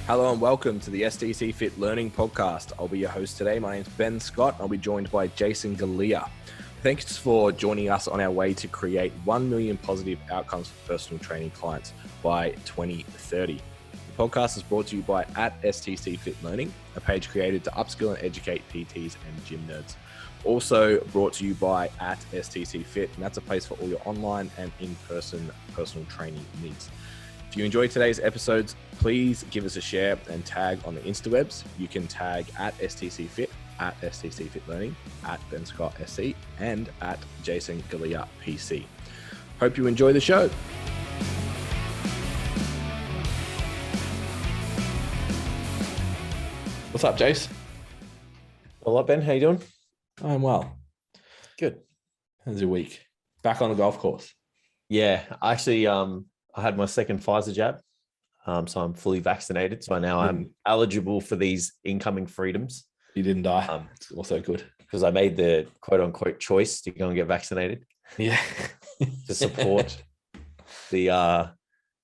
Hello and welcome to the STCfit Learning Podcast. I'll be your host today. My name's Ben Scott. I'll be joined by Jason Galea. Thanks for joining us on our way to create 1 million positive outcomes for personal training clients by 2030. The podcast is brought to you by @STCfit Learning, a page created to upskill and educate PTs and gym nerds. Also brought to you by @STCfit, and that's a place for all your online and in-person personal training needs. If you enjoyed today's episodes, please give us a share and tag on the Instawebs. You can tag @STCfit, @STCfit Learning, @BenScottSC, and @JasonGalea PC. Hope you enjoy the show. What's up, Jace? Well, Ben, how you doing? I'm well. Good. How's your week? Back on the golf course? Yeah, actually, I had my second Pfizer jab, so I'm fully vaccinated. So now I'm eligible for these incoming freedoms. You didn't die. It's also good. Because I made the quote unquote choice to go and get vaccinated. Yeah. To support the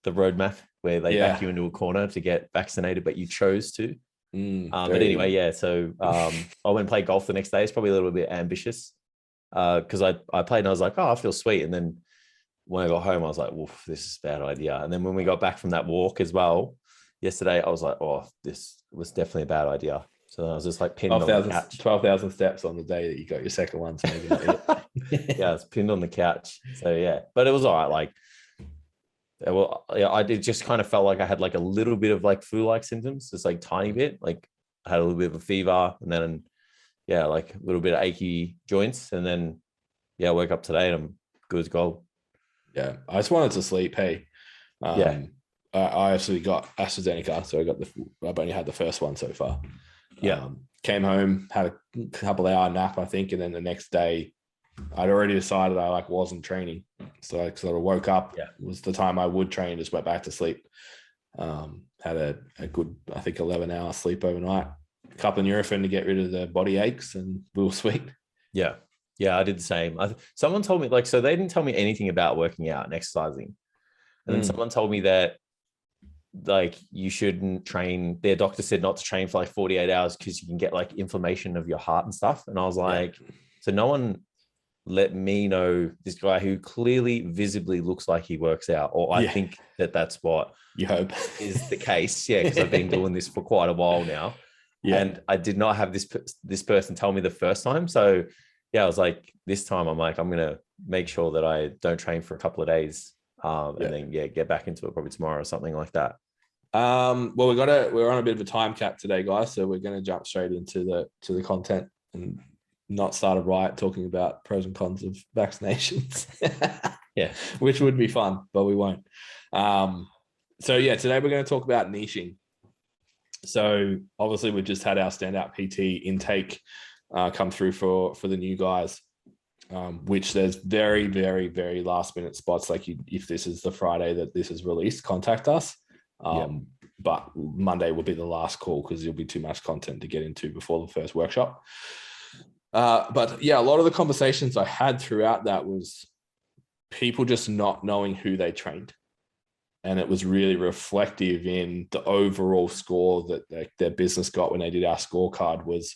roadmap where they back you into a corner to get vaccinated, but you chose to. But anyway, yeah. So I went and played golf the next day. It's probably a little bit ambitious because I played and I was like, oh, I feel sweet. And then when I got home, I was like, woof, this is a bad idea. And then when we got back from that walk as well yesterday, I was like, oh, this was definitely a bad idea. So I was just like pinned on the couch. 12,000 steps on the day that you got your second one. So maybe not it. Yeah, I was pinned on the couch. So yeah, but it was all right. Like, well, yeah, I did just kind of felt like I had like a little bit of like flu-like symptoms, just like tiny bit. Like I had a little bit of a fever, and then yeah, like a little bit of achy joints, and then yeah, I woke up today and I'm good as gold. Yeah, I just wanted to sleep. Hey, I actually got AstraZeneca, so I've only had the first one so far. Yeah, came home, had a couple of hour nap, I think, and then the next day, I'd already decided I wasn't training, so I sort of woke up. Yeah, it was the time I would train, just went back to sleep. Had a good, I think, 11-hour sleep overnight. A couple of Nurofen to get rid of the body aches, and we were sweet. Yeah. Yeah, I did the same. Someone told me, like, so they didn't tell me anything about working out and exercising. And then someone told me that, like, you shouldn't train. Their doctor said not to train for like 48 hours because you can get like inflammation of your heart and stuff. And I was like, so no one let me know this guy who clearly visibly looks like he works out, or I think that's what you hope is the case. Yeah, because I've been doing this for quite a while now. Yeah. And I did not have this person tell me the first time. So yeah, I was like, this time I'm like, I'm going to make sure that I don't train for a couple of days and then get back into it probably tomorrow or something like that. Well, we're on a bit of a time cap today, guys. So we're going to jump straight into the content and not start a riot talking about pros and cons of vaccinations. Yeah, which would be fun, but we won't. So yeah, today we're going to talk about niching. So obviously we've just had our standout PT intake come through for the new guys, which there's very, very, very last minute spots. Like if this is the Friday that this is released, contact us. But Monday will be the last call because there'll be too much content to get into before the first workshop. But yeah, a lot of the conversations I had throughout that was people just not knowing who they trained. And it was really reflective in the overall score that their business got when they did our scorecard was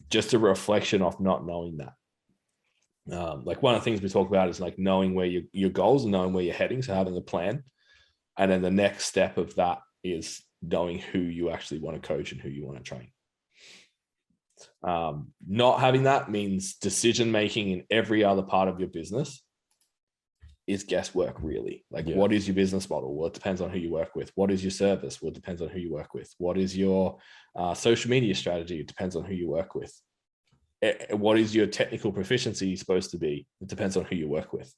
just a reflection of not knowing that. Like one of the things we talk about is like knowing where your goals and knowing where you're heading. So having a plan. And then the next step of that is knowing who you actually want to coach and who you want to train. Not having that means decision-making in every other part of your business is guesswork, really. Like, what is your business model? Well, it depends on who you work with. What is your service? Well, it depends on who you work with. What is your social media strategy? It depends on who you work with. What is your technical proficiency supposed to be? It depends on who you work with.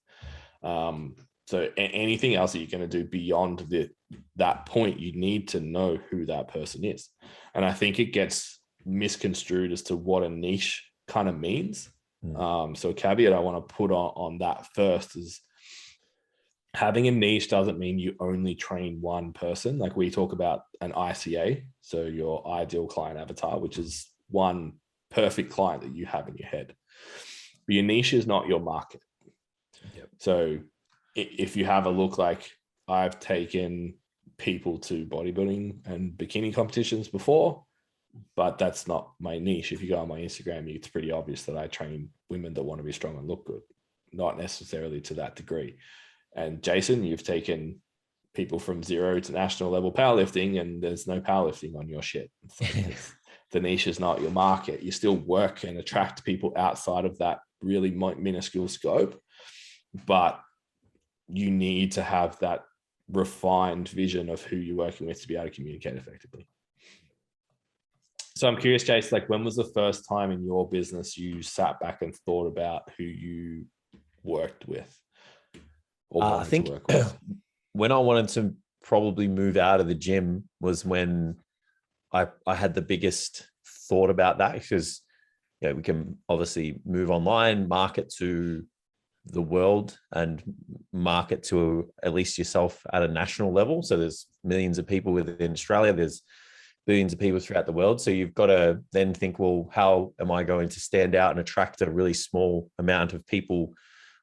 So anything else that you're going to do beyond that point, you need to know who that person is. And I think it gets misconstrued as to what a niche kind of means. So a caveat I want to put on that first is having a niche doesn't mean you only train one person. Like we talk about an ICA, so your ideal client avatar, which is one perfect client that you have in your head. But your niche is not your market. So if you have a look, like I've taken people to bodybuilding and bikini competitions before, but that's not my niche. If you go on my Instagram, it's pretty obvious that I train women that want to be strong and look good, not necessarily to that degree. And Jason, you've taken people from zero to national level powerlifting, and there's no powerlifting on your shit. The niche is not your market. You still work and attract people outside of that really minuscule scope, but you need to have that refined vision of who you're working with to be able to communicate effectively. So I'm curious, Jace, like, when was the first time in your business you sat back and thought about who you worked with or I think to work with? When I wanted to probably move out of the gym was when I had the biggest thought about that, because we can obviously move online, market to the world, and market to at least yourself at a national level. So there's millions of people within Australia, there's billions of people throughout the world. So you've got to then think, well, how am I going to stand out and attract a really small amount of people,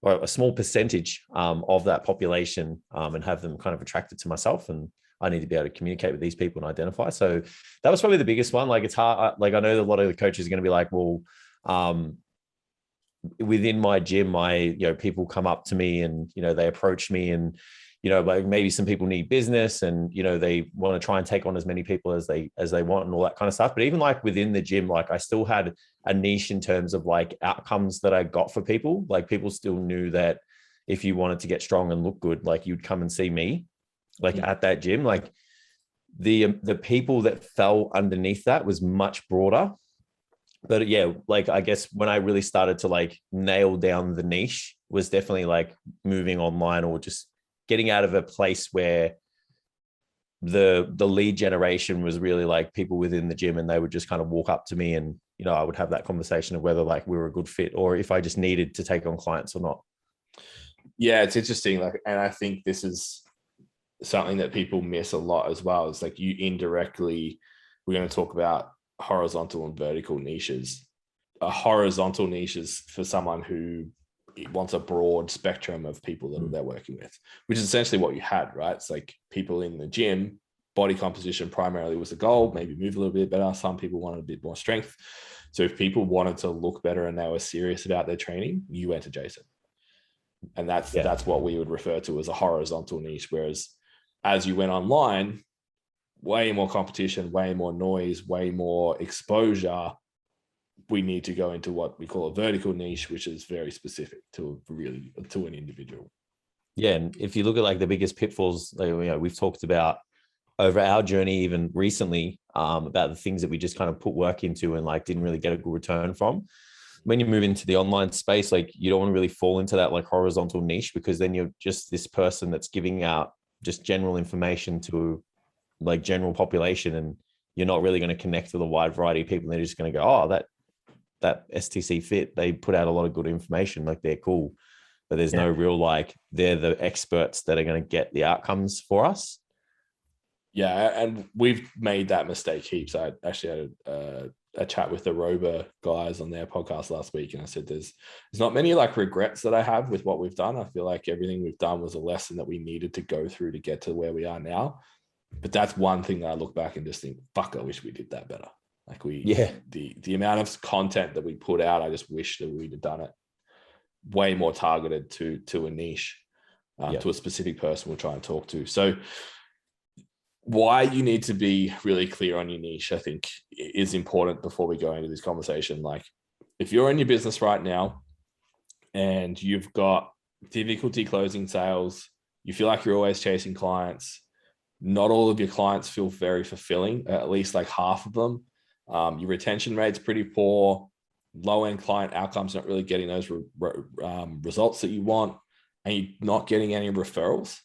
or a small percentage of that population, and have them kind of attracted to myself? And I need to be able to communicate with these people and identify. So that was probably the biggest one. Like, it's hard. Like, I know that a lot of the coaches are going to be like, well, within my gym, people come up to me and, they approach me, and, like, maybe some people need business, and, they want to try and take on as many people as they want, and all that kind of stuff. But even like within the gym, like, I still had a niche in terms of like outcomes that I got for people. Like, people still knew that if you wanted to get strong and look good, like, you'd come and see me, like, at that gym. Like, the people that fell underneath that was much broader. But yeah, like, I guess when I really started to like nail down the niche was definitely like moving online, or just getting out of a place where the lead generation was really like people within the gym, and they would just kind of walk up to me, and, I would have that conversation of whether like we were a good fit, or if I just needed to take on clients or not. Yeah, it's interesting. Like, and I think this is something that people miss a lot as well. It's like, you indirectly, we're going to talk about horizontal and vertical niches. A horizontal niche is for someone who wants a broad spectrum of people that they're working with, which is essentially what you had, right? It's like people in the gym, body composition primarily was the goal, maybe move a little bit better. Some people wanted a bit more strength. So if people wanted to look better and they were serious about their training, you went to Jason. And that's what we would refer to as a horizontal niche. Whereas as you went online, way more competition, way more noise, way more exposure. We need to go into what we call a vertical niche, which is very specific to an individual. Yeah. And if you look at like the biggest pitfalls, like, we've talked about over our journey, even recently, about the things that we just kind of put work into and like didn't really get a good return from. When you move into the online space, like, you don't want to really fall into that like horizontal niche, because then you're just this person that's giving out just general information to like general population, and you're not really going to connect with a wide variety of people. They're just going to go, oh, that STCfit, they put out a lot of good information, like, they're cool, but there's no real like, they're the experts that are going to get the outcomes for us. Yeah, and we've made that mistake heaps. I actually had a chat with the Rover guys on their podcast last week, and I said there's not many like regrets that I have with what we've done. I feel like everything we've done was a lesson that we needed to go through to get to where we are now. But that's one thing that I look back and just think, fuck, I wish we did that better. Like, the amount of content that we put out, I just wish that we'd have done it way more targeted to a niche, to a specific person we're trying to talk to. So why you need to be really clear on your niche, I think, is important before we go into this conversation. Like, if you're in your business right now and you've got difficulty closing sales, you feel like you're always chasing clients, not all of your clients feel very fulfilling, at least like half of them. Your retention rate's pretty poor, low-end client outcomes, not really getting those results that you want, and you're not getting any referrals.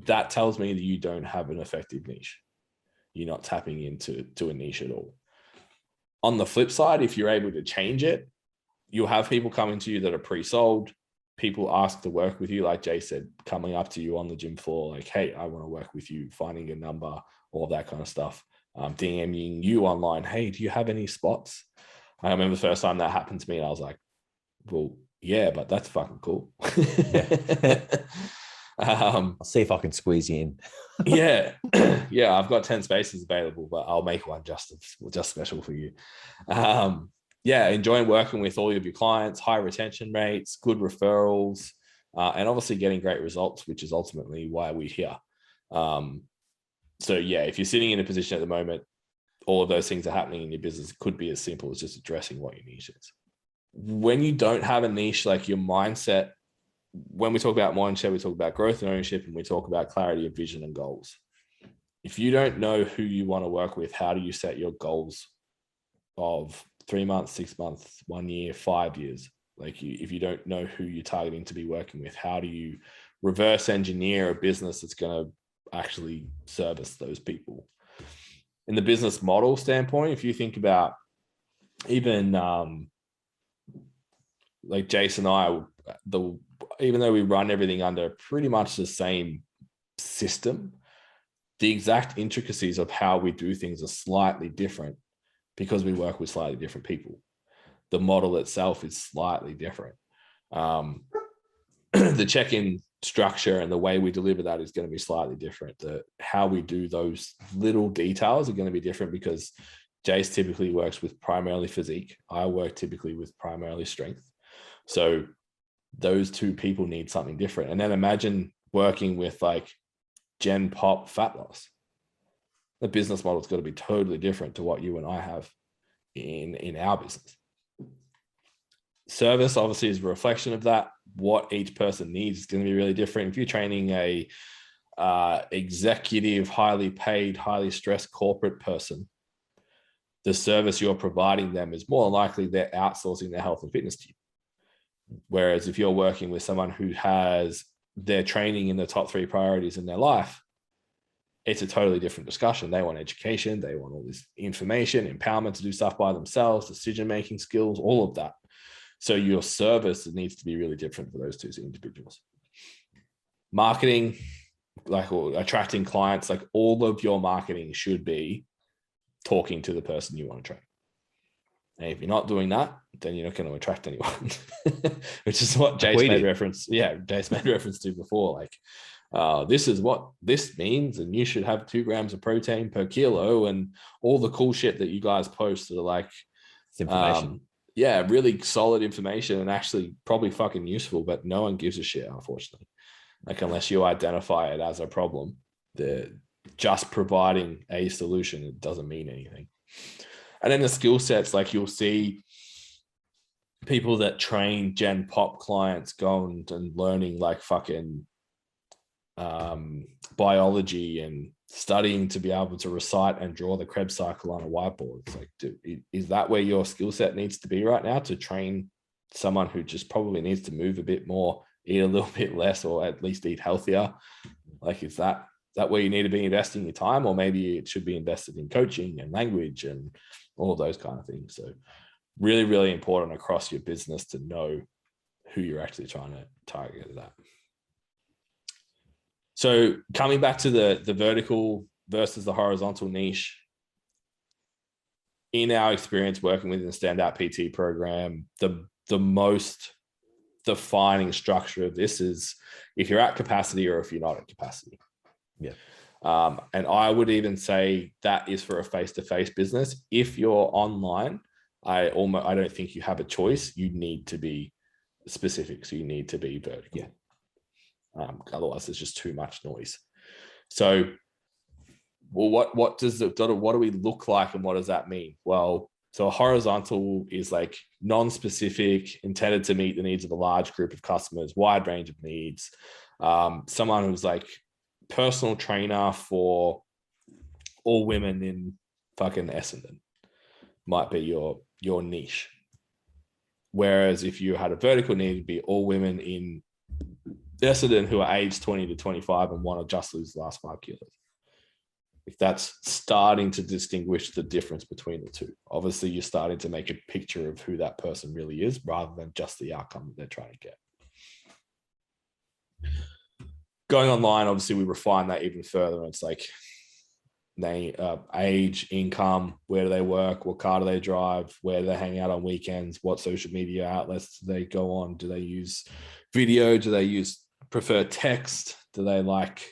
That tells me that you don't have an effective niche. You're not tapping into a niche at all. On the flip side, if you're able to change it, you'll have people coming to you that are pre-sold. People ask to work with you, like Jay said, coming up to you on the gym floor, like, hey, I want to work with you, finding a number, all that kind of stuff. DMing you online, hey, do you have any spots? I remember the first time that happened to me, and I was like, well, yeah, but that's fucking cool. I'll see if I can squeeze you in. Yeah. Yeah, I've got 10 spaces available, but I'll make one just special for you. Yeah, enjoying working with all of your clients, high retention rates, good referrals, and obviously getting great results, which is ultimately why we're here. So yeah, if you're sitting in a position at the moment, all of those things are happening in your business. It could be as simple as just addressing what your niche is. When you don't have a niche, like your mindset, when we talk about mindset, we talk about growth and ownership, and we talk about clarity of vision and goals. If you don't know who you want to work with, how do you set your goals of 3 months, 6 months, 1 year, 5 years? If you don't know who you're targeting to be working with, how do you reverse engineer a business that's going to actually service those people? In the business model standpoint, if you think about even like Jason and I, even though we run everything under pretty much the same system, the exact intricacies of how we do things are slightly different because we work with slightly different people. The model itself is slightly different. The check-in structure and the way we deliver that is going to be slightly different. How we do those little details are going to be different because Jace typically works with primarily physique. I work typically with primarily strength. So those two people need something different. And then imagine working with like Gen Pop fat loss. The business model's got to be totally different to what you and I have in our business. Service obviously is a reflection of that. What each person needs is going to be really different. If you're training a executive, highly paid, highly stressed corporate person, the service you're providing them is more likely they're outsourcing their health and fitness to you. Whereas if you're working with someone who has their training in the top 3 priorities in their life, it's a totally different discussion. They want education. They want all this information, empowerment to do stuff by themselves, decision-making skills, all of that. So your service needs to be really different for those two individuals. Marketing, or attracting clients, like all of your marketing should be talking to the person you want to train. And if you're not doing that, then you're not going to attract anyone, which is what Jace made reference. Yeah, Jace made reference to before. Like, this is what this means, and you should have 2 grams of protein per kilo, and all the cool shit that you guys post that are like information. Yeah, really solid information and actually probably fucking useful, but no one gives a shit, unfortunately. Like, unless you identify it as a problem, just providing a solution, it doesn't mean anything. And then the skill sets, like you'll see people that train Gen Pop clients going and learning like fucking biology and studying to be able to recite and draw the Krebs cycle on a whiteboard. It's like, dude, is that where your skill set needs to be right now, to train someone who just probably needs to move a bit more, eat a little bit less, or at least eat healthier? Like, is that where you need to be investing your time? Or maybe it should be invested in coaching and language and all of those kind of things. So really, really important across your business to know who you're actually trying to target at that. So coming back to the vertical versus the horizontal niche, in our experience working within the Standout PT program, the most defining structure of this is if you're at capacity or if you're not at capacity. Yeah. And I would even say that is for a face-to-face business. If you're online, I don't think you have a choice. You need to be specific. So you need to be vertical. Yeah. Otherwise there's just too much noise. So, well, what do we look like, and what does that mean? Well, so a horizontal is like non-specific, intended to meet the needs of a large group of customers, wide range of needs. Someone who's like personal trainer for all women in fucking Essendon might be your niche. Whereas if you had a vertical need, it'd be all women in Essendon who are aged 20 to 25 and want to just lose the last 5 kilos. If that's starting to distinguish the difference between the two, obviously you're starting to make a picture of who that person really is rather than just the outcome that they're trying to get. Going online, obviously we refine that even further. It's like age, income, where do they work, what car do they drive, where do they hang out on weekends, what social media outlets do they go on, do they use video, do they prefer text, Do they like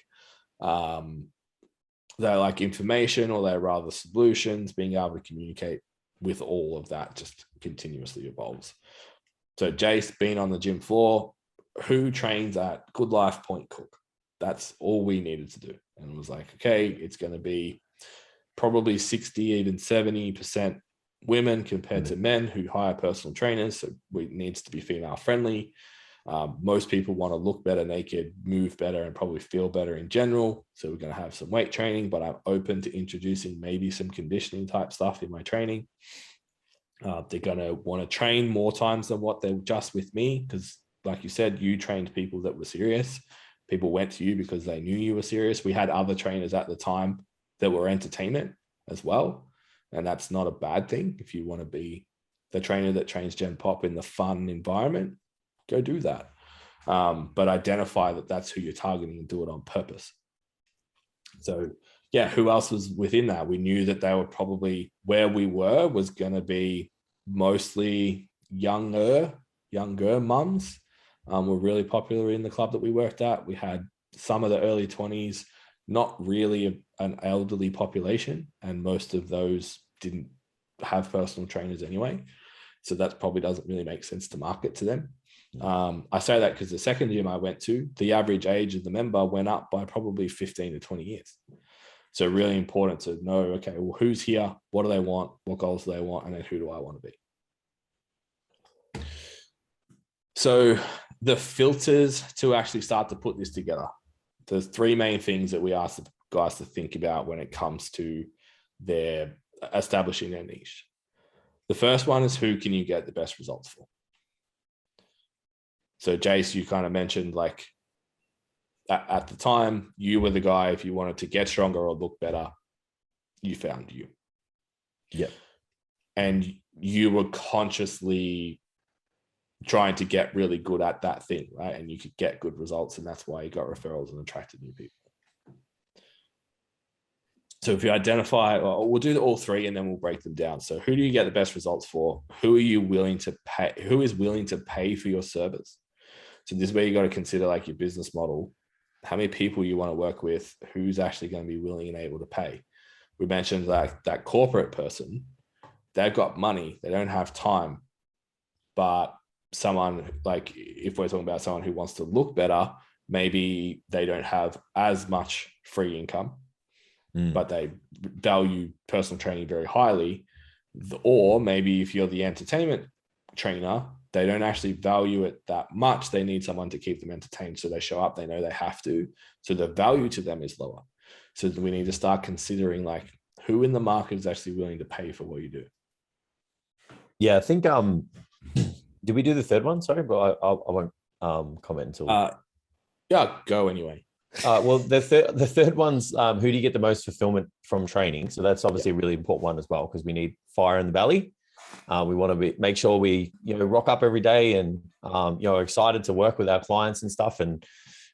information, or they rather solutions? Being able to communicate with all of that just continuously evolves. So Jace being on the gym floor, who trains at Good Life Point Cook? That's all we needed to do. And it was like, okay, it's going to be probably 60, even 70% women compared to men who hire personal trainers. So it needs to be female friendly. Most people want to look better naked, move better, and probably feel better in general. So we're going to have some weight training, but I'm open to introducing maybe some conditioning type stuff in my training. They're going to want to train more times than what they're just with me, because like you said, you trained people that were serious. People went to you because they knew you were serious. We had other trainers at the time that were entertainment as well. And that's not a bad thing. If you want to be the trainer that trains Gen Pop in the fun environment, go do that. But identify that that's who you're targeting and do it on purpose. So yeah, who else was within that? We knew that they were probably, where we were was going to be mostly younger mums. Were really popular in the club that we worked at. We had some of the early 20s, not really an elderly population, and most of those didn't have personal trainers anyway. So that probably doesn't really make sense to market to them. I say that because the second gym I went to, the average age of the member went up by probably 15 to 20 years. So really important to know, okay, well, who's here? What do they want? What goals do they want? And then who do I want to be? So the filters to actually start to put this together. There's three main things that we ask the guys to think about when it comes to their establishing their niche. The first one is, who can you get the best results for? So Jace, you kind of mentioned, like, at the time, you were the guy, if you wanted to get stronger or look better, you found you. Yep. And you were consciously trying to get really good at that thing, right? And you could get good results, and that's why you got referrals and attracted new people. So if you identify, or we'll do all three and then we'll break them down. So who do you get the best results for? Who are you willing to pay? Who is willing to pay for your service? So this is where you got to consider, like, your business model, how many people you want to work with, who's actually going to be willing and able to pay. We mentioned that corporate person, they've got money, they don't have time, but someone, like, if we're talking about someone who wants to look better, maybe they don't have as much free income, but they value personal training very highly. Or maybe if you're the entertainment trainer, they don't actually value it that much. They need someone to keep them entertained. So they show up, they know they have to. So the value to them is lower. So we need to start considering, like, who in the market is actually willing to pay for what you do. Yeah, I think, did we do the third one? Sorry, but I won't comment until. Yeah, go anyway. Well, the third one's, who do you get the most fulfillment from training? So that's obviously a really important one as well, because we need fire in the belly. We want to make sure we, rock up every day and, excited to work with our clients and stuff. And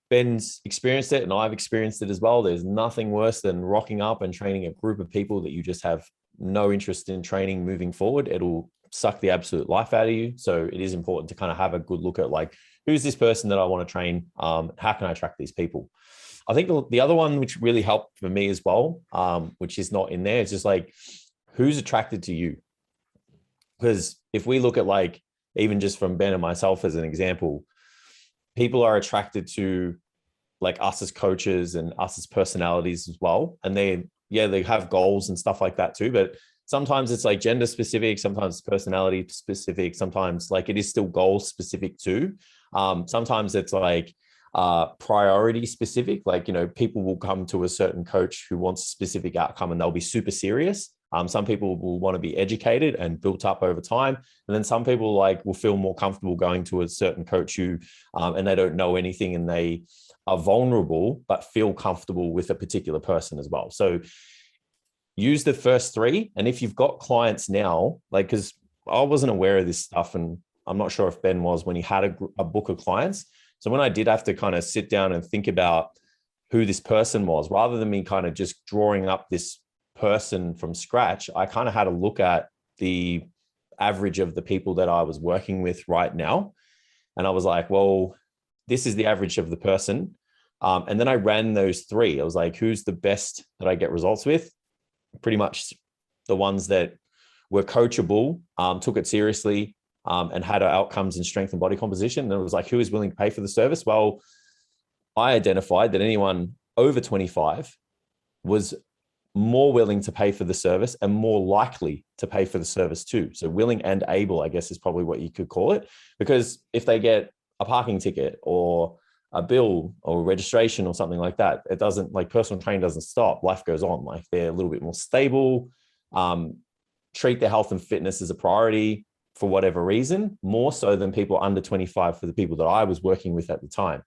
Ben's experienced it and I've experienced it as well. There's nothing worse than rocking up and training a group of people that you just have no interest in training moving forward. It'll suck the absolute life out of you. So it is important to kind of have a good look at, like, who's this person that I want to train? How can I attract these people? I think the other one, which really helped for me as well, which is not in there, it's just like, who's attracted to you? Because if we look at, like, even just from Ben and myself as an example, people are attracted to, like, us as coaches and us as personalities as well. And they have goals and stuff like that too. But sometimes it's like gender specific, sometimes it's personality specific, sometimes, like, it is still goal specific too. Sometimes it's like priority specific, like, people will come to a certain coach who wants a specific outcome and they'll be super serious. Some people will want to be educated and built up over time. And then some people, like, will feel more comfortable going to a certain coach who, and they don't know anything and they are vulnerable, but feel comfortable with a particular person as well. So use the first three. And if you've got clients now, like, because I wasn't aware of this stuff, and I'm not sure if Ben was when he had a book of clients. So when I did have to kind of sit down and think about who this person was, rather than me kind of just drawing up this person from scratch, I kind of had a look at the average of the people that I was working with right now. And I was like, well, this is the average of the person. And then I ran those three. I was like, who's the best that I get results with? Pretty much the ones that were coachable, took it seriously, and had outcomes in strength and body composition. And it was like, who is willing to pay for the service? Well, I identified that anyone over 25 was more willing to pay for the service and more likely to pay for the service too. So willing and able, I guess, is probably what you could call it. Because if they get a parking ticket or a bill or registration or something like that, it doesn't, like, personal training doesn't stop. Life goes on. Like, they're a little bit more stable, treat their health and fitness as a priority for whatever reason, more so than people under 25 for the people that I was working with at the time.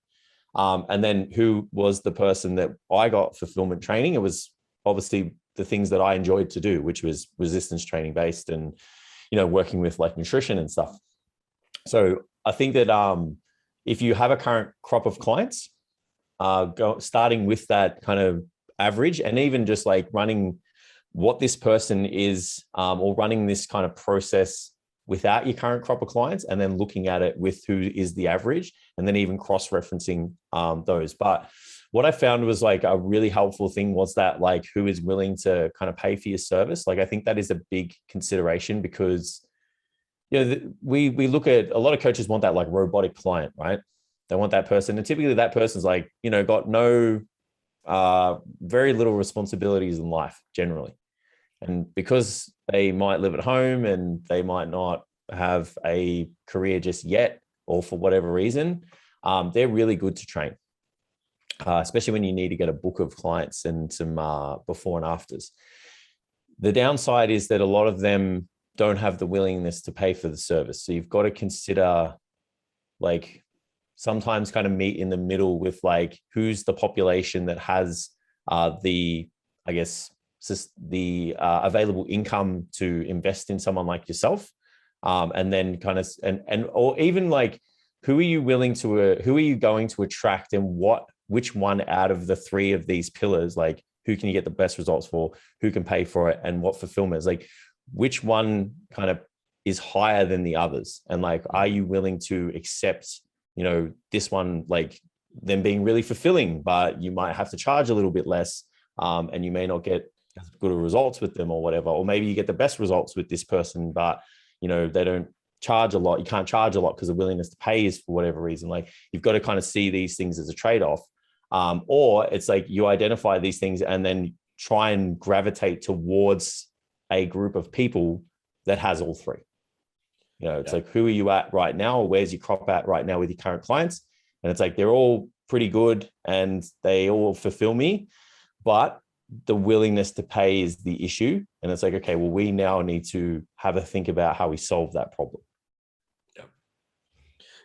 And then who was the person that I got fulfillment training? It was obviously the things that I enjoyed to do, which was resistance training based and, working with like nutrition and stuff. So I think that if you have a current crop of clients, starting with that kind of average, and even just like running what this person is, or running this kind of process without your current crop of clients, and then looking at it with who is the average, and then even cross-referencing those. But what I found was like a really helpful thing was that, like, who is willing to kind of pay for your service. Like, I think that is a big consideration, because we look at, a lot of coaches want that like robotic client, right? They want that person, and typically that person's like, got no very little responsibilities in life generally. And because they might live at home and they might not have a career just yet, or for whatever reason, they're really good to train, especially when you need to get a book of clients and some before and afters. The downside is that a lot of them don't have the willingness to pay for the service. So you've got to consider, like, sometimes kind of meet in the middle with like, who's the population that has the available income to invest in someone like yourself, and then kind of or even like, who are you going to attract, and which one out of the three of these pillars, like, who can you get the best results for, who can pay for it, and what fulfillment is, like, which one kind of is higher than the others, and like, are you willing to accept this one, like, them being really fulfilling, but you might have to charge a little bit less, and you may not get as good results with them or whatever. Or maybe you get the best results with this person, but they don't charge a lot. You can't charge a lot because the willingness to pay is for whatever reason. Like, you've got to kind of see these things as a trade-off. Or it's like, you identify these things and then try and gravitate towards a group of people that has all three. It's like, who are you at right now? Or where's your crop at right now with your current clients? And it's like, they're all pretty good and they all fulfill me, but the willingness to pay is the issue. And it's like, okay, well, we now need to have a think about how we solve that problem.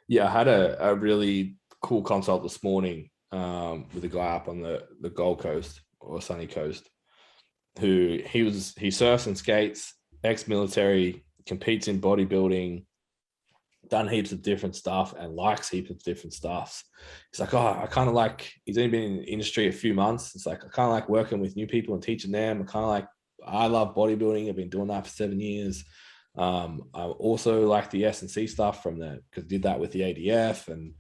Yeah, I had a really cool consult this morning with a guy up on the Gold Coast or Sunny Coast, who he surfs and skates, ex-military, competes in bodybuilding, done heaps of different stuff and likes heaps of different stuff. He's like, I kind of like, he's only been in the industry a few months. It's like, I kind of like working with new people and teaching them. I love bodybuilding. I've been doing that for 7 years. I also like the S&C stuff because I did that with the ADF and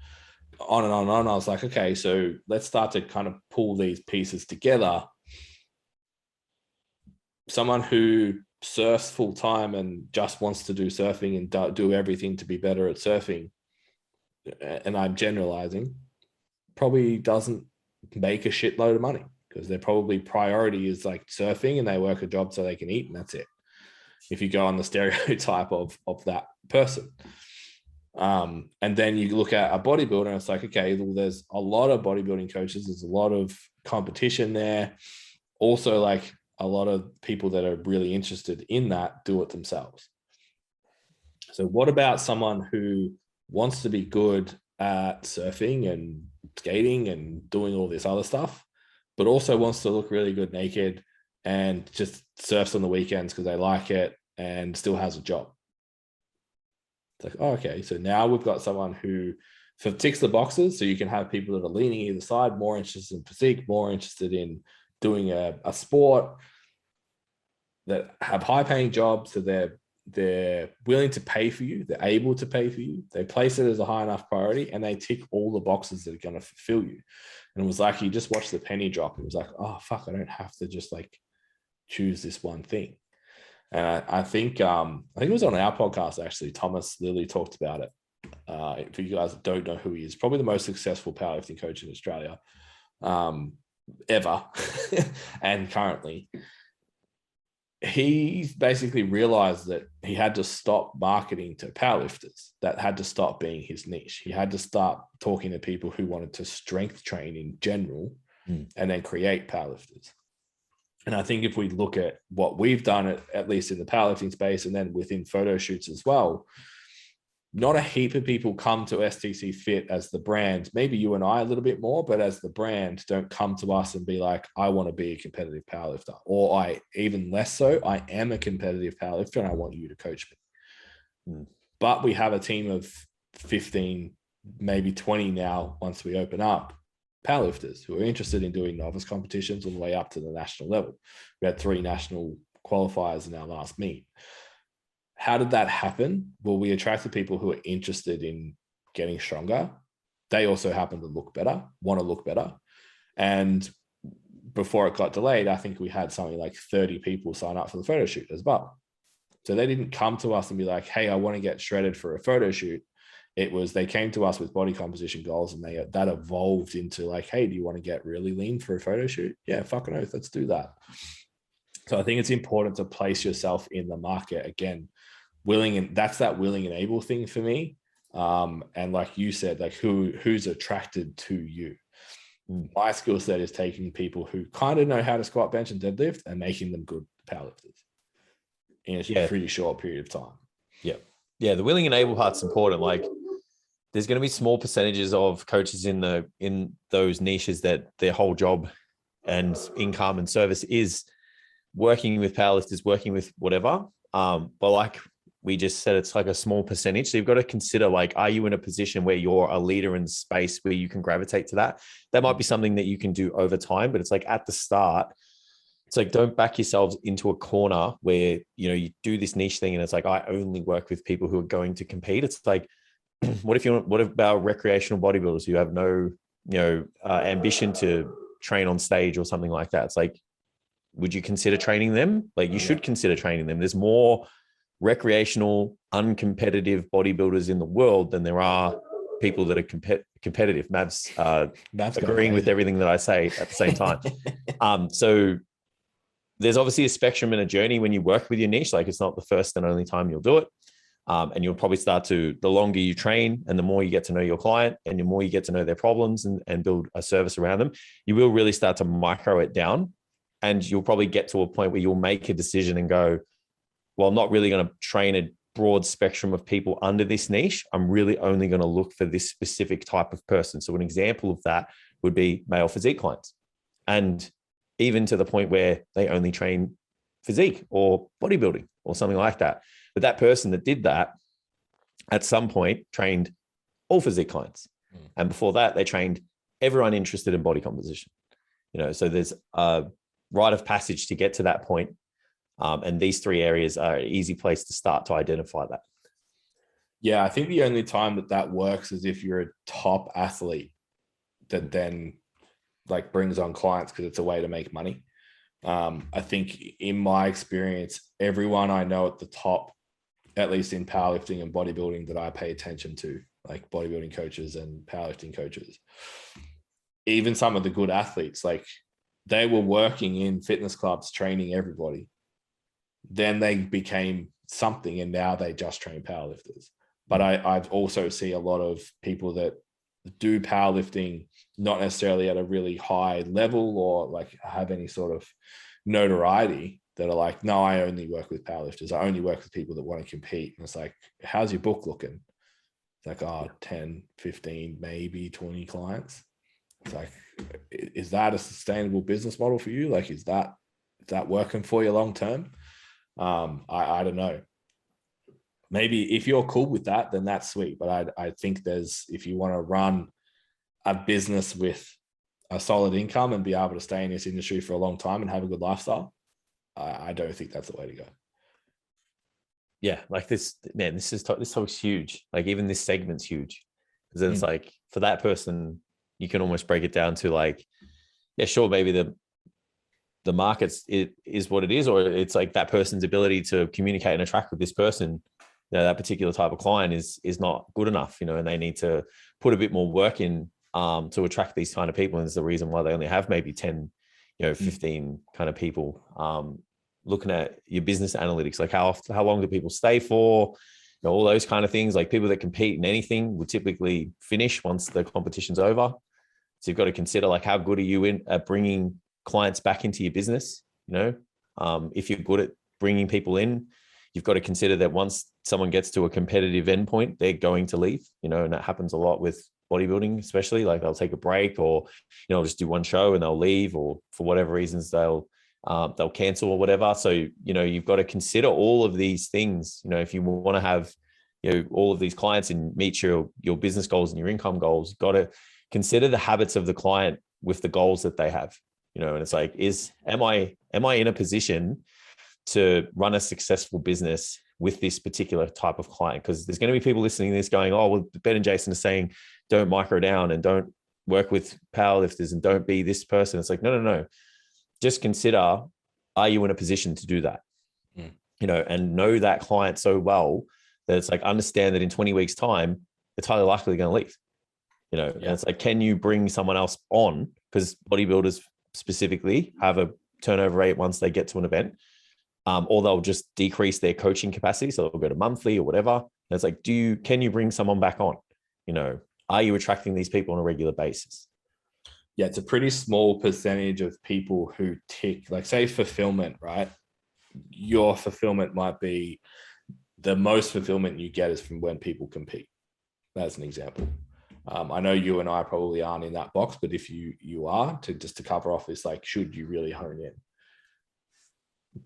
on and on and on. I was like, okay, so let's start to kind of pull these pieces together. Someone who surfs full time and just wants to do surfing and do everything to be better at surfing, and I'm generalizing, probably doesn't make a shitload of money, because their probably priority is like surfing and they work a job so they can eat, and that's it. If you go on the stereotype of that person. And then you look at a bodybuilder and it's like, okay, well, there's a lot of bodybuilding coaches. There's a lot of competition there. Also, like, a lot of people that are really interested in that do it themselves. So what about someone who wants to be good at surfing and skating and doing all this other stuff, but also wants to look really good naked and just surfs on the weekends because they like it and still has a job? It's like, oh, okay, so now we've got someone who ticks the boxes. So you can have people that are leaning either side, more interested in physique, more interested in doing a sport, that have high paying jobs. So they're they're willing to pay for you, they're able to pay for you, they place it as a high enough priority, and they tick all the boxes that are going to fulfill you. And it was like, you just watch the penny drop. It was like, oh fuck, I don't have to just like choose this one thing. And I think it was on our podcast, actually. Thomas Lilly talked about it. For you guys that don't know who he is, probably the most successful powerlifting coach in Australia ever and currently. He basically realized that he had to stop marketing to powerlifters. That had to stop being his niche. He had to start talking to people who wanted to strength train in general and then create powerlifters. And I think if we look at what we've done, at least in the powerlifting space, and then within photo shoots as well, not a heap of people come to STCfit as the brand. Maybe you and I a little bit more, but as the brand, don't come to us and be like, I want to be a competitive powerlifter, or I, even less so, I am a competitive powerlifter and I want you to coach me. But we have a team of 15, maybe 20 now, once we open up, powerlifters who are interested in doing novice competitions all the way up to the national level. We had 3 national qualifiers in our last meet. How did that happen? Well, we attracted people who are interested in getting stronger. They also happen to look better, want to look better. And before it got delayed, I think we had something like 30 people sign up for the photo shoot as well. So they didn't come to us and be like, hey, I want to get shredded for a photo shoot. It was, they came to us with body composition goals, and that evolved into like, hey, do you want to get really lean for a photo shoot? Yeah, fucking oath, let's do that. So I think it's important to place yourself in the market again. That's that willing and able thing for me. And like you said, like who's attracted to you. My skill set is taking people who kind of know how to squat, bench, and deadlift and making them good powerlifters in a pretty short period of time. Yeah. The willing and able part's important. Like, there's going to be small percentages of coaches in those niches that their whole job and income and service is working with powerlifters, working with whatever. But like we just said, it's like a small percentage. So you've got to consider, like, are you in a position where you're a leader in space where you can gravitate to that? That might be something that you can do over time, but it's like at the start, it's like, don't back yourselves into a corner where, you know, you do this niche thing and it's like, I only work with people who are going to compete. It's like, what about recreational bodybuilders who have no, ambition to train on stage or something like that? It's like, would you consider training them? Like, you should consider training them. There's more recreational, uncompetitive bodybuilders in the world than there are people that are competitive. Mav's agreeing with everything that I say at the same time. So there's obviously a spectrum and a journey when you work with your niche. Like, it's not the first and only time you'll do it. And you'll probably start to, the longer you train and the more you get to know your client and the more you get to know their problems and build a service around them, you will really start to micro it down. And you'll probably get to a point where you'll make a decision and go, well, I'm not really going to train a broad spectrum of people under this niche. I'm really only going to look for this specific type of person. So an example of that would be male physique clients. And even to the point where they only train physique or bodybuilding or something like that. But that person that did that at some point trained all physique clients. And before that, they trained everyone interested in body composition. So there's a rite of passage to get to that point. And these 3 areas are an easy place to start to identify that. Yeah, I think the only time that works is if you're a top athlete that then like brings on clients because it's a way to make money. I think in my experience, everyone I know at the top, at least in powerlifting and bodybuilding that I pay attention to, like bodybuilding coaches and powerlifting coaches, even some of the good athletes, like they were working in fitness clubs, training everybody. Then they became something and now they just train powerlifters. But I've also see a lot of people that do powerlifting, not necessarily at a really high level or like have any sort of notoriety, that are like, no, I only work with powerlifters. I only work with people that want to compete. And it's like, how's your book looking? It's like, 10, 15, maybe 20 clients. It's like, is that a sustainable business model for you? Like, is that working for you long term? I don't know. Maybe if you're cool with that, then that's sweet. But I think if you want to run a business with a solid income and be able to stay in this industry for a long time and have a good lifestyle, I don't think that's the way to go. yeah, like this, man, this talk's huge. Like even this segment's huge. Because then it's like for that person, you can almost break it down to like, yeah, sure, maybe the market's it is what it is, or it's like that person's ability to communicate and attract with this person, that particular type of client is not good enough, and they need to put a bit more work in to attract these kind of people. And it's the reason why they only have maybe 10, 15 kind of people. Looking at your business analytics, like how long do people stay for, all those kind of things. Like people that compete in anything would typically finish once the competition's over. So you've got to consider like how good are you at bringing clients back into your business. If you're good at bringing people in, you've got to consider that once someone gets to a competitive endpoint, they're going to leave, and that happens a lot with bodybuilding, especially. Like they'll take a break, or just do one show and they'll leave, or for whatever reasons they'll cancel or whatever. So you've got to consider all of these things. If you want to have all of these clients and meet your business goals and your income goals, you've got to consider the habits of the client with the goals that they have. And it's like, am I in a position to run a successful business with this particular type of client? Because there's going to be people listening to this going, oh, well, Ben and Jason are saying don't micro down and don't work with powerlifters and don't be this person. It's like, no. Just consider, are you in a position to do that? And know that client so well that it's like, understand that in 20 weeks time, it's highly likely going to leave. And it's like, can you bring someone else on? Because bodybuilders specifically have a turnover rate once they get to an event, or they'll just decrease their coaching capacity. So they'll go to monthly or whatever. And it's like, can you bring someone back on? Are you attracting these people on a regular basis? Yeah, it's a pretty small percentage of people who tick, like say fulfillment, right? Your fulfillment might be the most fulfillment you get is from when people compete. That's an example. I know you and I probably aren't in that box, but if you are, to cover off this, like, should you really hone in?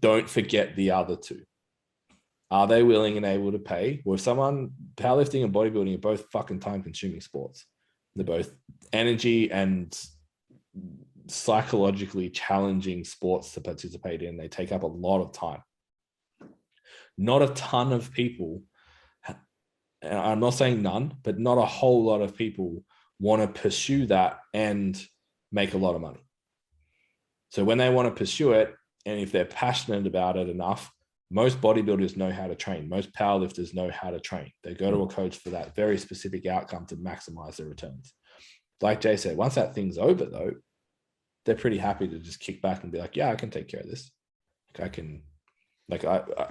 Don't forget the other two. Are they willing and able to pay? Well, if someone, powerlifting and bodybuilding are both fucking time-consuming sports. They're both energy and psychologically challenging sports to participate in. They take up a lot of time. Not a ton of people, I'm not saying none, but not a whole lot of people want to pursue that and make a lot of money. So when they want to pursue it, and if they're passionate about it enough, most bodybuilders know how to train. Most powerlifters know how to train. They go to a coach for that very specific outcome to maximize their returns. Like Jay said, once that thing's over though, they're pretty happy to just kick back and be like, yeah, I can take care of this.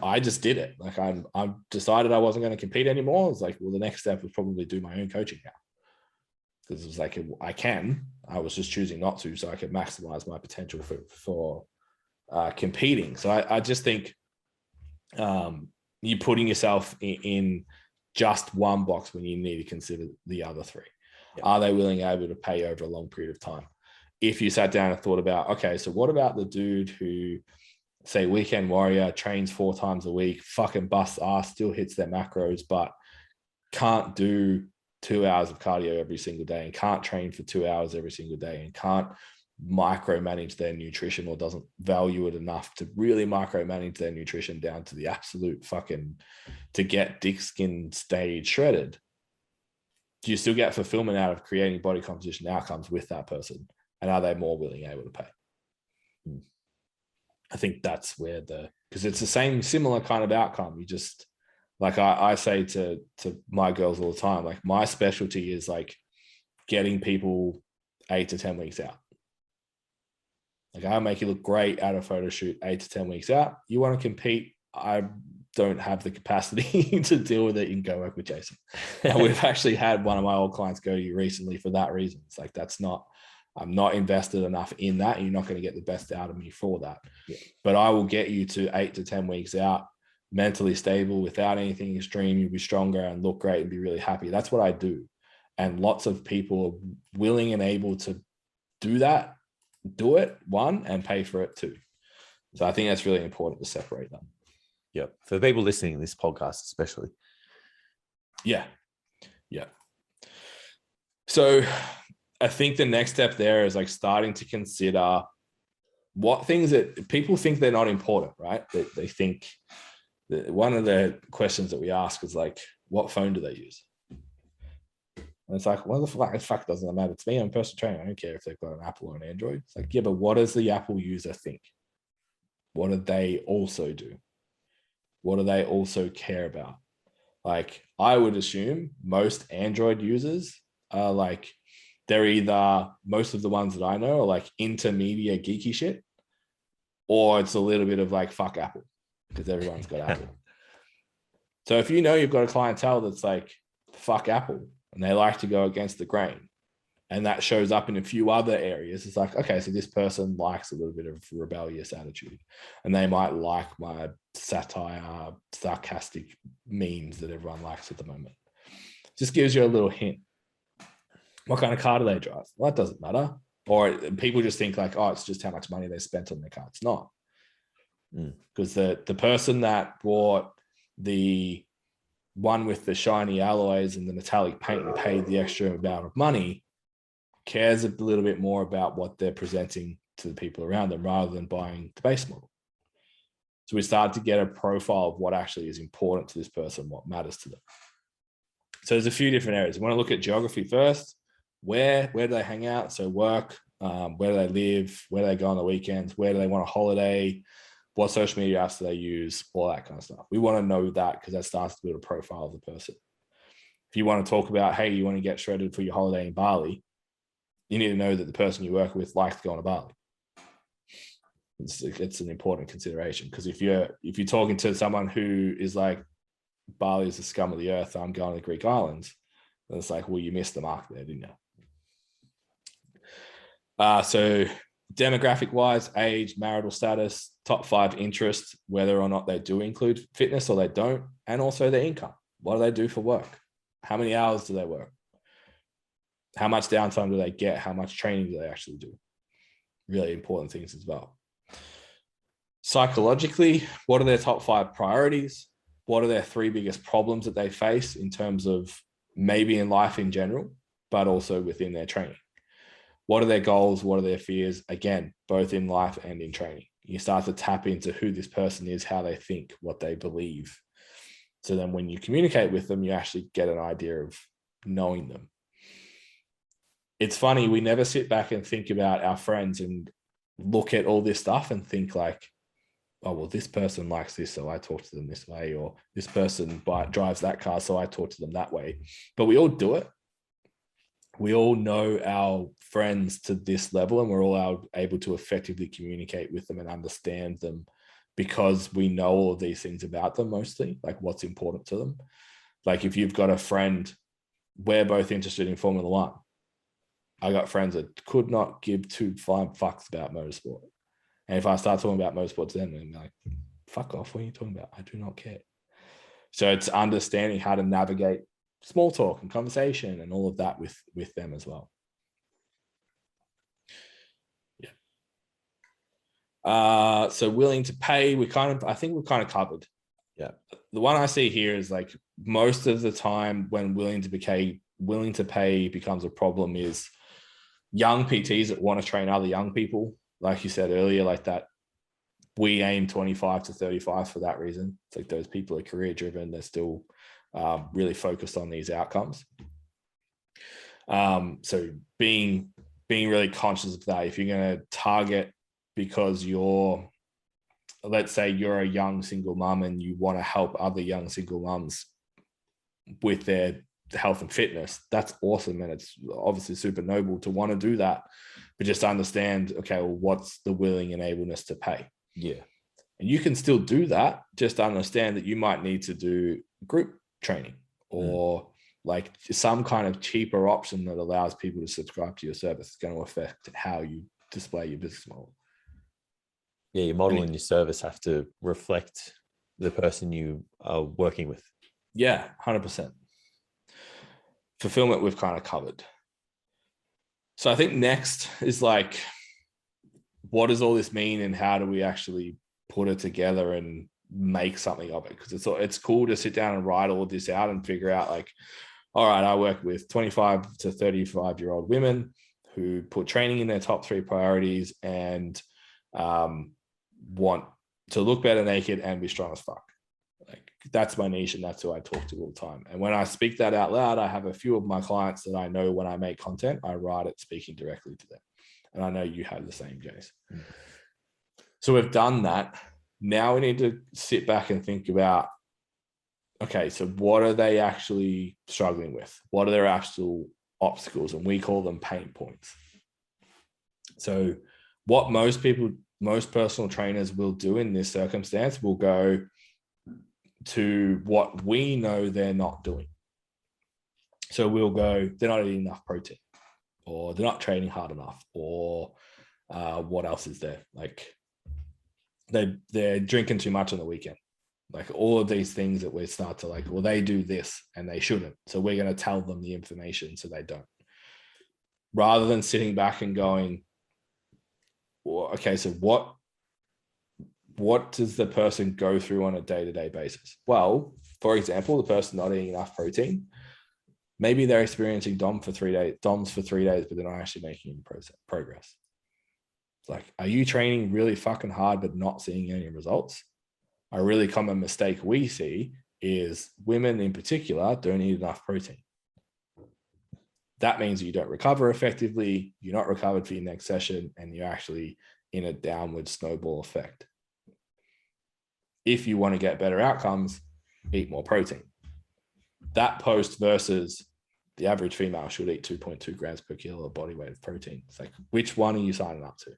I just did it. Like I decided I wasn't going to compete anymore. It's like, well, the next step was probably do my own coaching now. Because it was like, I was just choosing not to, so I could maximize my potential for competing. So I just think you're putting yourself in just one box when you need to consider the other three. Yeah. Are they willing and able to pay over a long period of time? If you sat down and thought about, okay, so what about the dude who, say, weekend warrior, trains 4 times a week, fucking busts ass, still hits their macros, but can't do 2 hours of cardio every single day and can't train for 2 hours every single day and can't micromanage their nutrition, or doesn't value it enough to really micromanage their nutrition down to the absolute fucking, to get dick skin stage shredded. Do you still get fulfillment out of creating body composition outcomes with that person? And are they more willing and able to pay? I think that's where because it's the same similar kind of outcome. You just, like I say to my girls all the time, like my specialty is like getting people 8 to 10 weeks out. Like I'll make you look great at a photo shoot 8 to 10 weeks out. You want to compete, I don't have the capacity to deal with it. You can go work with Jason. And we've actually had one of my old clients go to you recently for that reason. It's like, I'm not invested enough in that. And you're not going to get the best out of me for that. Yeah. But I will get you to 8 to 10 weeks out, mentally stable, without anything extreme. You'll be stronger and look great and be really happy. That's what I do. And lots of people are willing and able to do that, do it, one, and pay for it too. So I think that's really important to separate them. Yeah. For people listening to this podcast, especially. Yeah. Yeah. So I think the next step there is like starting to consider what things that people think they're not important, right? They think one of the questions that we ask is like, what phone do they use? And it's like, well, the fuck doesn't matter to me. I'm a personal trainer. I don't care if they've got an Apple or an Android. It's like, yeah, but what does the Apple user think? What do they also do? What do they also care about? Like, I would assume most Android users are like, they're either, most of the ones that I know are like intermediate geeky shit, or it's a little bit of like, fuck Apple, because everyone's got Apple. So if you know you've got a clientele that's like, fuck Apple, and they like to go against the grain, and that shows up in a few other areas, it's like, okay, so this person likes a little bit of rebellious attitude, and they might like my satire, sarcastic memes that everyone likes at the moment. Just gives you a little hint. What kind of car do they drive? Well, that doesn't matter. Or people just think like, oh, it's just how much money they spent on their car. It's not. Because the person that bought the one with the shiny alloys and the metallic paint and paid the extra amount of money cares a little bit more about what they're presenting to the people around them rather than buying the base model. So we start to get a profile of what actually is important to this person, what matters to them. So there's a few different areas. We want to look at geography first. Where do they hang out? So work, where do they live? Where do they go on the weekends? Where do they want a holiday? What social media apps do they use? All that kind of stuff. We want to know that because that starts to build a profile of the person. If you want to talk about, hey, you want to get shredded for your holiday in Bali, you need to know that the person you work with likes to go on to Bali. It's an important consideration, because if you're talking to someone who is like, Bali is the scum of the earth, I'm going to the Greek islands, then it's like, well, you missed the mark there, didn't you? So demographic wise, age, marital status, top 5 interests, whether or not they do include fitness or they don't, and also their income. What do they do for work? How many hours do they work? How much downtime do they get? How much training do they actually do? Really important things as well. Psychologically, what are their top 5 priorities? What are their 3 biggest problems that they face in terms of maybe in life in general, but also within their training? What are their goals? What are their fears? Again, both in life and in training. You start to tap into who this person is, how they think, what they believe. So then when you communicate with them, you actually get an idea of knowing them. It's funny, we never sit back and think about our friends and look at all this stuff and think like, oh, well, this person likes this, so I talk to them this way, or this person drives that car, so I talk to them that way. But we all do it. We all know our friends to this level, and we're all able to effectively communicate with them and understand them because we know all of these things about them, mostly, like what's important to them. Like if you've got a friend, we're both interested in Formula One. I got friends that could not give 2 fucks about motorsport. And if I start talking about motorsports, then they're like, fuck off, what are you talking about? I do not care. So it's understanding how to navigate small talk and conversation and all of that with them as well. Yeah. So willing to pay, I think we're kind of covered. Yeah. The one I see here is like most of the time when willing to pay becomes a problem is young PTs that want to train other young people. Like you said earlier, like that, we aim 25 to 35 for that reason. It's like those people are career driven. They're still really focused on these outcomes. So being really conscious of that. If you're going to target because let's say you're a young single mum and you want to help other young single mums with their health and fitness, that's awesome. And it's obviously super noble to want to do that, but just understand, okay, well, what's the willing enableness to pay? Yeah. And you can still do that. Just understand that you might need to do group training or like some kind of cheaper option that allows people to subscribe to your service. It's going to affect how you display your business model. Yeah, your model and your service have to reflect the person you are working with. Yeah, 100%. Fulfillment we've kind of covered. So I think next is like, what does all this mean and how do we actually put it together and make something of it? Because it's cool to sit down and write all of this out and figure out like, all right, I work with 25 to 35-year-old women who put training in their top 3 priorities and want to look better naked and be strong as fuck. that's my niche and that's who I talk to all the time. And when I speak that out loud, I have a few of my clients that I know when I make content, I write it speaking directly to them. And I know you have the same, Jace. So we've done that. Now we need to sit back and think about, okay, so what are they actually struggling with? What are their actual obstacles? And we call them pain points. So what most personal trainers will do in this circumstance will go to what we know they're not doing. So we'll go, they're not eating enough protein, or they're not training hard enough, or what else is there? Like they're drinking too much on the weekend. Like all of these things that we start to like, well, they do this and they shouldn't. So we're going to tell them the information so they don't. Rather than sitting back and going, well, okay, so what does the person go through on a day-to-day basis? Well, for example, the person not eating enough protein, maybe they're experiencing DOMs for 3 days, but they're not actually making any progress. It's like, are you training really fucking hard but not seeing any results? A really common mistake we see is women in particular don't eat enough protein. That means you don't recover effectively, you're not recovered for your next session, and you're actually in a downward snowball effect. If you want to get better outcomes, eat more protein. That post versus the average female should eat 2.2 grams per kilo of body weight of protein. It's like, which one are you signing up to?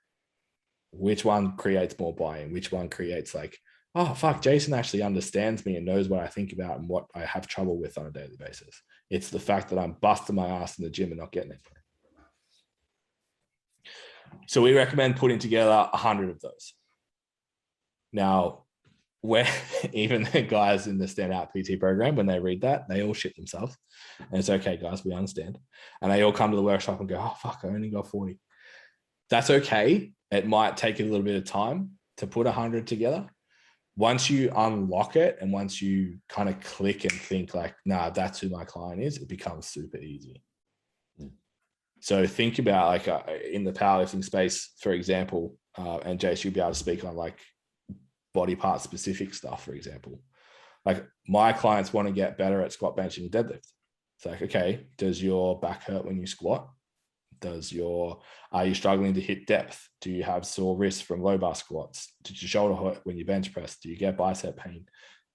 Which one creates more buy-in? Which one creates like, oh, fuck, Jason actually understands me and knows what I think about and what I have trouble with on a daily basis. It's the fact that I'm busting my ass in the gym and not getting it. So we recommend putting together 100 of those. Now, where even the guys in the Standout PT program, when they read that, they all shit themselves. And it's okay, guys, we understand. And they all come to the workshop and go, oh, fuck, I only got 40. That's okay. It might take a little bit of time to put 100 together. Once you unlock it and once you kind of click and think like, nah, that's who my client is, it becomes super easy. So think about like in the powerlifting space, for example, and Jace, you'll be able to speak on like body part specific stuff, for example. Like my clients want to get better at squat, bench, and deadlift. It's like, okay, does your back hurt when you squat? Are you struggling to hit depth? Do you have sore wrists from low bar squats? Did your shoulder hurt when you bench press? Do you get bicep pain?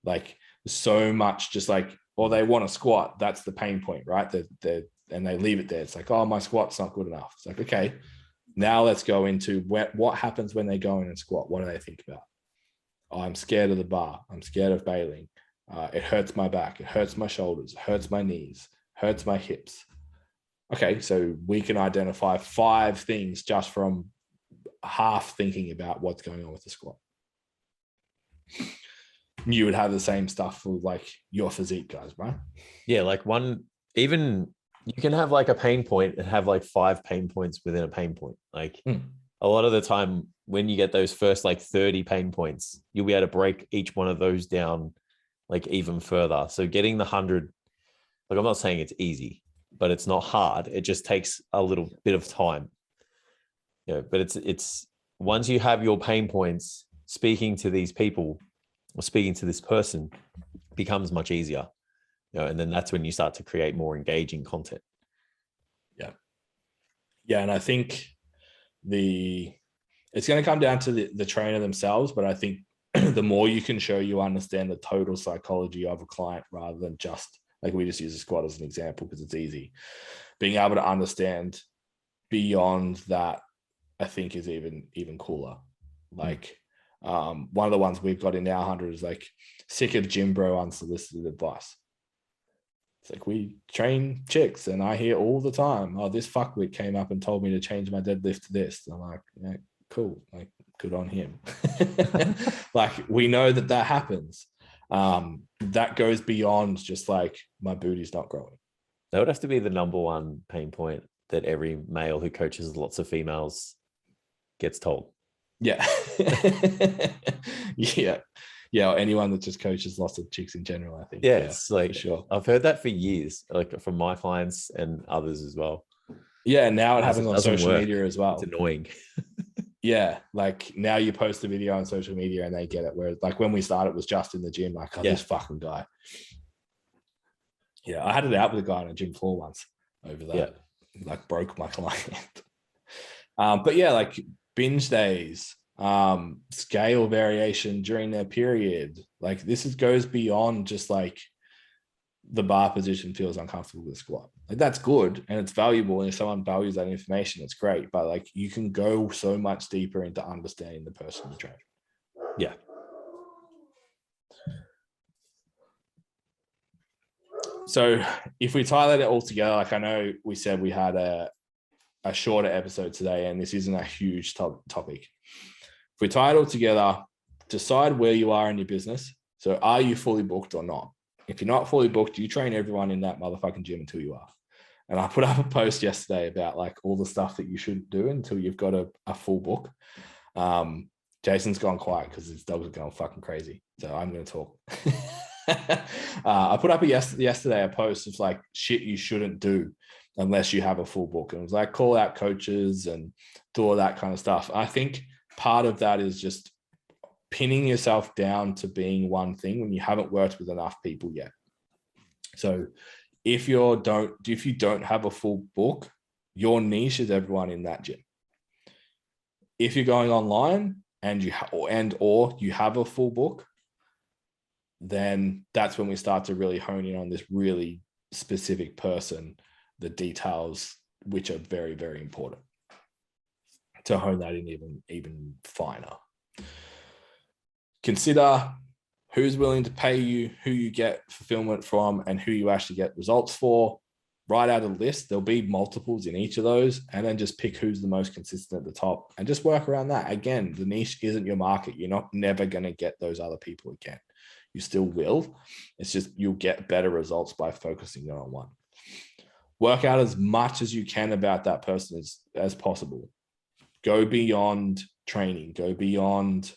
Like so much just like, or they want to squat. That's the pain point, right? And they leave it there. It's like, oh, my squat's not good enough. It's like, okay, now let's go into what happens when they go in and squat. What do they think about? Oh, I'm scared of the bar. I'm scared of bailing. It hurts my back. It hurts my shoulders. It hurts my knees. Hurts my hips. Okay, so we can identify 5 things just from half thinking about what's going on with the squat. You would have the same stuff for like your physique guys, right? Yeah, like even you can have like a pain point and have like 5 pain points within a pain point. Like a lot of the time when you get those first like 30 pain points, you'll be able to break each one of those down like even further. So getting the 100, like I'm not saying it's easy, but it's not hard. It just takes a little bit of time. You know, but it's once you have your pain points, speaking to these people or speaking to this person becomes much easier. You know, and then that's when you start to create more engaging content. Yeah. And I think it's going to come down to the trainer themselves, but I think the more you can show you understand the total psychology of a client rather than just like we just use a squat as an example because it's easy. Being able to understand beyond that, I think is even cooler. Like one of the ones we've got in our 100 is like sick of gym bro unsolicited advice. It's like we train chicks and I hear all the time, oh, this fuckwit came up and told me to change my deadlift to this. And I'm like, yeah, cool. Like good on him. Like we know that happens. That goes beyond just like my booty's not growing. That would have to be the number one pain point that every male who coaches lots of females gets told. Yeah. Yeah. Or anyone that just coaches lots of chicks in general, I think. Yeah, it's like, sure. I've heard that for years, like from my clients and others as well. Yeah. Now it happens on social media as well. It's annoying. Yeah, like now you post a video on social media and they get it. Whereas like when we started, it was just in the gym, like, this fucking guy. Yeah, I had it out with a guy on a gym floor once over that. Like broke my client. But yeah, like binge days, scale variation during their period. Like this goes beyond just like the bar position feels uncomfortable with the squat. Like that's good and it's valuable. And if someone values that information, it's great. But like you can go so much deeper into understanding the person you train. Yeah. So if we tie that all together, like I know we said we had a shorter episode today, and this isn't a huge topic. If we tie it all together, decide where you are in your business. So are you fully booked or not? If you're not fully booked, you train everyone in that motherfucking gym until you are. And I put up a post yesterday about like all the stuff that you shouldn't do until you've got a full book. Jason's gone quiet because his dogs are going fucking crazy. So I'm going to talk. I put up yesterday a post of like shit you shouldn't do unless you have a full book. And it was like call out coaches and do all that kind of stuff. I think part of that is just pinning yourself down to being one thing when you haven't worked with enough people yet. So if you don't have a full book, your niche is everyone in that gym. If you're going online and you have a full book, then that's when we start to really hone in on this really specific person, the details, which are very, very important to hone that in even finer. Consider who's willing to pay you, who you get fulfillment from, and who you actually get results for. Write out a list. There'll be multiples in each of those, and then just pick who's the most consistent at the top and just work around that. Again, the niche isn't your market. You're never going to get those other people again. You still will. It's just you'll get better results by focusing on one. Work out as much as you can about that person as possible. Go beyond training. Go beyond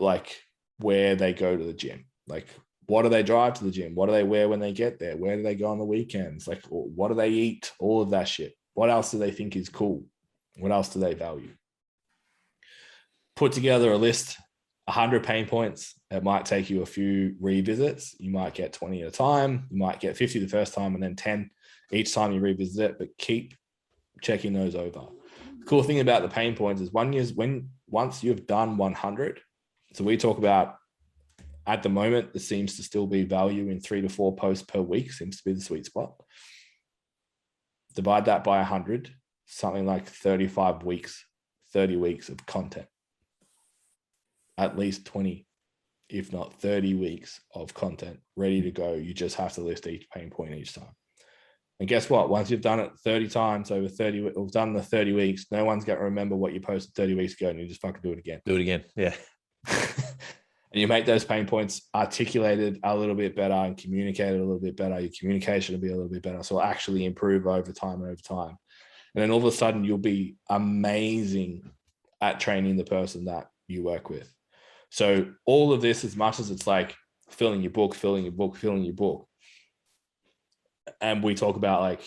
like where they go to the gym. Like what do they drive to the gym? What do they wear when they get there? Where do they go on the weekends? Like what do they eat? All of that shit. What else do they think is cool? What else do they value? Put together a list, 100 pain points. It might take you a few revisits. You might get 20 at a time. You might get 50 the first time and then 10 each time you revisit it, but keep checking those over. The cool thing about the pain points is once you've done 100, so we talk about at the moment, there seems to still be value in 3 to 4 posts per week, seems to be the sweet spot. Divide that by 100, something like 30 weeks of content. At least 20, if not 30 weeks of content ready to go. You just have to list each pain point each time. And guess what? Once you've done it 30 times over 30, or done the 30 weeks, no one's going to remember what you posted 30 weeks ago, and you just fucking do it again. Do it again. Yeah. And you make those pain points articulated a little bit better and communicated a little bit better. Your communication will be a little bit better. So it'll actually improve over time. And then all of a sudden you'll be amazing at training the person that you work with. So all of this, as much as it's like filling your book. And we talk about like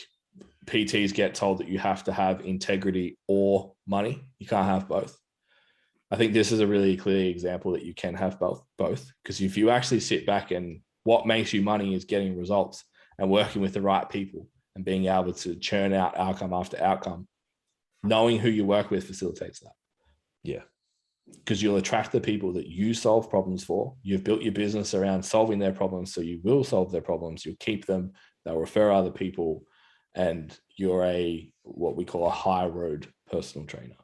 PTs get told that you have to have integrity or money. You can't have both. I think this is a really clear example that you can have both. Because if you actually sit back and what makes you money is getting results and working with the right people and being able to churn out outcome after outcome, knowing who you work with facilitates that. Yeah. Because you'll attract the people that you solve problems for. You've built your business around solving their problems, so you will solve their problems. You'll keep them. They'll refer other people, and you're what we call a high road personal trainer.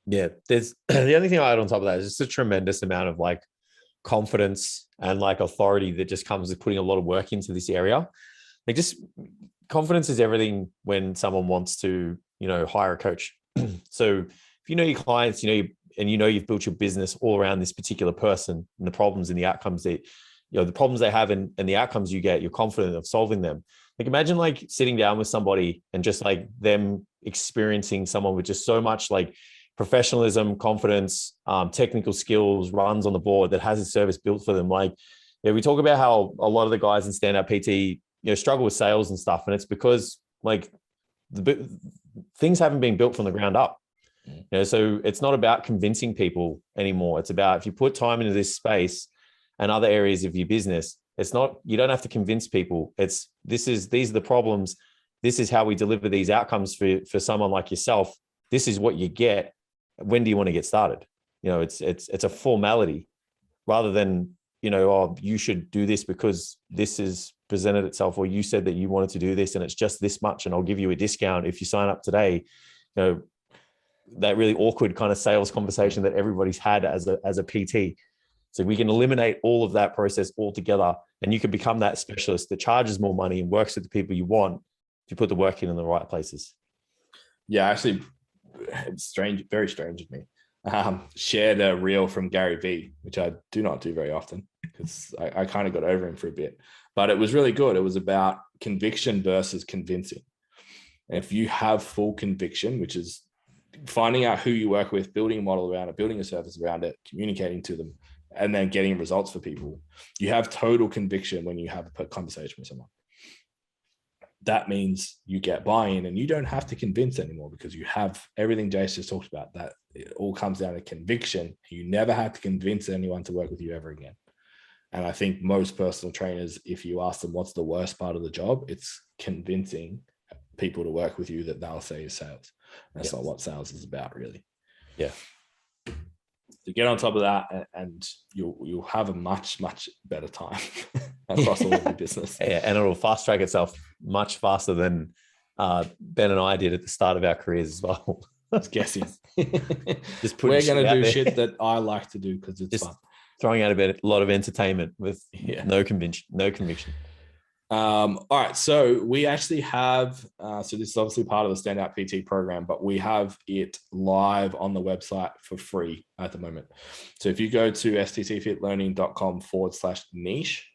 Yeah, there's the only thing I add on top of that is just a tremendous amount of like confidence and like authority that just comes with putting a lot of work into this area. Like just confidence is everything when someone wants to, hire a coach. So if you know your clients, you've built your business all around this particular person and the problems and the outcomes that, the problems they have and the outcomes you get, you're confident of solving them. Like imagine like sitting down with somebody and just like them experiencing someone with just so much like professionalism, confidence, technical skills, runs on the board that has a service built for them. Like, we talk about how a lot of the guys in stand-up PT, struggle with sales and stuff. And it's because like things haven't been built from the ground up. You know, so it's not about convincing people anymore. It's about, if you put time into this space and other areas of your business, it's not, you don't have to convince people. These are the problems. This is how we deliver these outcomes for someone like yourself. This is what you get. When do you want to get started? You know, it's a formality rather than, you know, oh, you should do this because this is presented itself, or you said that you wanted to do this and it's just this much and I'll give you a discount if you sign up today. You know, that really awkward kind of sales conversation that everybody's had as a PT. So we can eliminate all of that process altogether, and you can become that specialist that charges more money and works with the people you want if you put the work in the right places. Yeah, actually, it's strange, very strange of me. Shared a reel from Gary Vee, which I do not do very often because I kind of got over him for a bit, but it was really good. It was about conviction versus convincing. And if you have full conviction, which is finding out who you work with, building a model around it, building a service around it, communicating to them, and then getting results for people, you have total conviction when you have a conversation with someone. That means you get buy-in and you don't have to convince anymore because you have everything Jace just talked about. That it all comes down to conviction. You never have to convince anyone to work with you ever again. And I think most personal trainers, if you ask them what's the worst part of the job, it's convincing people to work with you that they'll say is sales. That's not what sales is about, really. Yeah. To get on top of that, and you'll have a much better time across all of your business. Yeah, and it'll fast track itself much faster than Ben and I did at the start of our careers as well. Just guessing. We're going to do shit that I like to do because it's just fun. Throwing out a lot of entertainment with no conviction. All right, so we actually have, so this is obviously part of the Standout PT program, but we have it live on the website for free at the moment. So if you go to stcfitlearning.com/niche,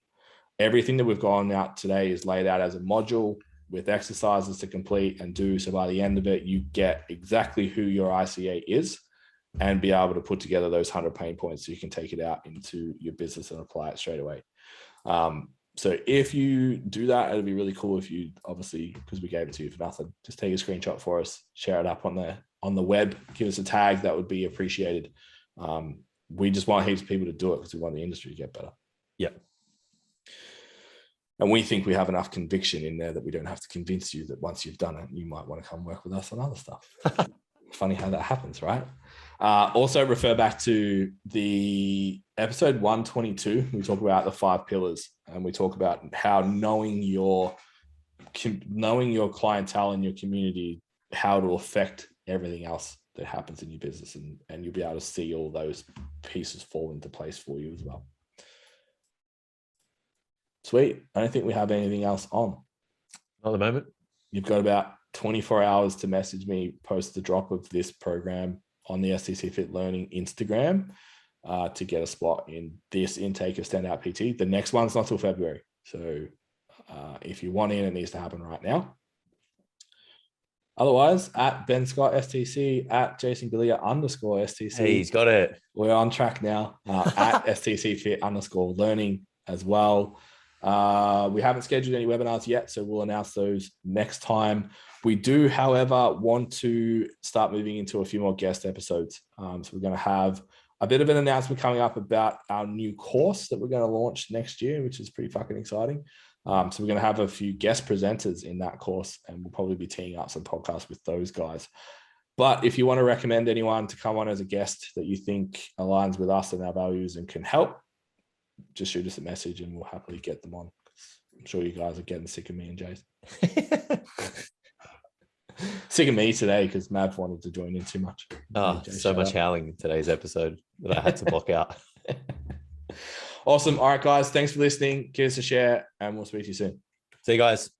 everything that we've gone out today is laid out as a module with exercises to complete and do. So by the end of it, you get exactly who your ICA is and be able to put together those 100 pain points so you can take it out into your business and apply it straight away. So if you do that, it'd be really cool if you, obviously, because we gave it to you for nothing, just take a screenshot for us, share it up on the web, give us a tag. That would be appreciated. We just want heaps of people to do it because we want the industry to get better. Yeah. And we think we have enough conviction in there that we don't have to convince you that once you've done it, you might want to come work with us on other stuff. Funny how that happens, right? Also refer back to the episode 122. We talk about the 5 pillars, and we talk about how knowing your clientele and your community, how it will affect everything else that happens in your business, and you'll be able to see all those pieces fall into place for you as well. Sweet. I don't think we have anything else on. Not at the moment. You've got about 24 hours to message me post the drop of this program on the STCfit Learning Instagram to get a spot in this intake of Standout PT. The next one's not till February. So if you want in, it needs to happen right now. Otherwise, at Ben Scott STC, at Jason Galea _STC. Hey, he's got it. We're on track now. At STCfit _learning as well. We haven't scheduled any webinars yet, so we'll announce those next time. We do, however, want to start moving into a few more guest episodes. So we're going to have a bit of an announcement coming up about our new course that we're going to launch next year, which is pretty fucking exciting. So we're going to have a few guest presenters in that course, and we'll probably be teeing up some podcasts with those guys. But if you want to recommend anyone to come on as a guest that you think aligns with us and our values and can help, just shoot us a message and we'll happily get them on. I'm sure you guys are getting sick of me and Jace. Sick of me today because Mav wanted to join in too much. Oh, so much howling in today's episode that I had to block out. Awesome. All right, guys. Thanks for listening. Give us a share and we'll speak to you soon. See you guys.